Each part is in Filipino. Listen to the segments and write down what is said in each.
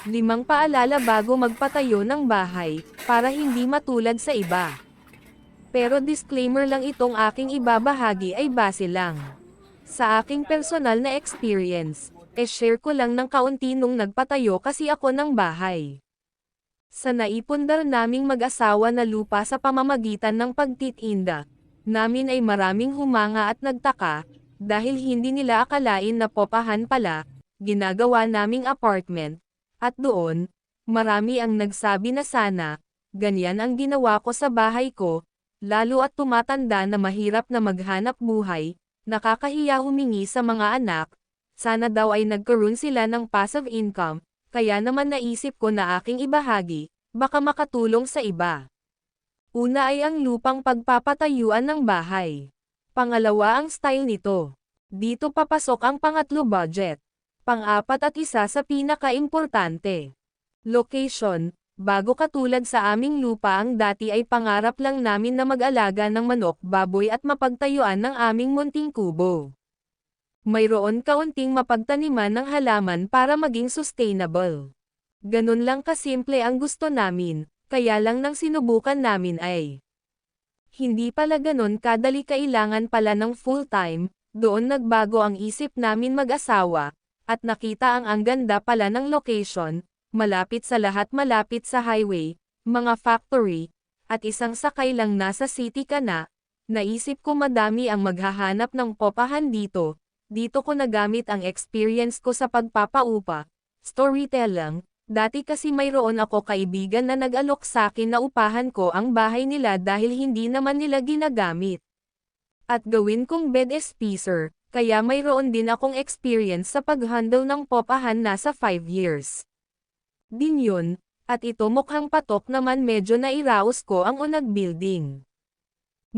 5 paalala bago magpatayo ng bahay, para hindi matulad sa iba. Pero disclaimer lang, itong aking ibabahagi ay base lang sa aking personal na experience. E-share ko lang ng kaunti nung nagpatayo kasi ako ng bahay. Sa naipundar naming mag-asawa na lupa sa pamamagitan ng pagtitinda namin ay maraming humanga at nagtaka, dahil hindi nila akalain na popahan pala, ginagawa naming apartment. At doon, marami ang nagsabi na sana, ganyan ang ginawa ko sa bahay ko, lalo at tumatanda na mahirap na maghanap buhay, nakakahiya humingi sa mga anak, sana daw ay nagkaroon sila ng passive income, kaya naman naisip ko na aking ibahagi, baka makatulong sa iba. Una ay ang lupang pagpapatayuan ng bahay. Pangalawa ang style nito. Dito papasok ang pangatlo, budget. Pang-apat at isa sa pinaka-importante, location. Bago katulad sa aming lupa, ang dati ay pangarap lang namin na mag-alaga ng manok, baboy at mapagtayuan ng aming munting kubo. Mayroon kaunting mapagtaniman ng halaman para maging sustainable. Ganun lang kasimple ang gusto namin, kaya lang nang sinubukan namin ay hindi pala ganun kadali, kailangan pala ng full-time. Doon nagbago ang isip namin mag-asawa, at nakita ang ganda pala ng location, malapit sa lahat, malapit sa highway, mga factory, at isang sakay lang nasa city ka na. Naisip ko madami ang maghahanap ng popahan dito. Dito ko nagamit ang experience ko sa pagpapaupa, storytelling. Dati kasi mayroon ako kaibigan na nag-alok sa akin na upahan ko ang bahay nila dahil hindi naman nila ginagamit. At gawin kong bed spacer, kaya mayroon din akong experience sa pag-handle ng popahan, nasa 5 years. Din yun, at ito mukhang patok naman, medyo nairaos ko ang unag building.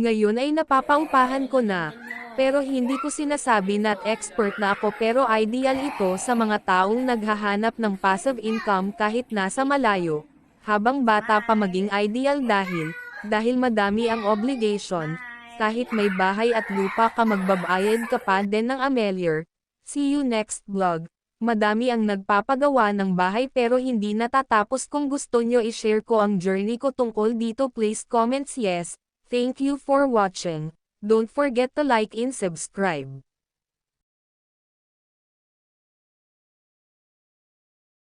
Ngayon ay napapaupahan ko na, pero hindi ko sinasabi na't expert na ako, pero ideal ito sa mga taong naghahanap ng passive income kahit nasa malayo, habang bata pa maging ideal dahil madami ang obligation, kahit may bahay at lupa ka magbabayad ka pa din ng amelyer. See you next vlog. Madami ang nagpapagawa ng bahay pero hindi natatapos. Kung gusto nyo i-share ko ang journey ko tungkol dito, please comments yes. Thank you for watching. Don't forget to like and subscribe.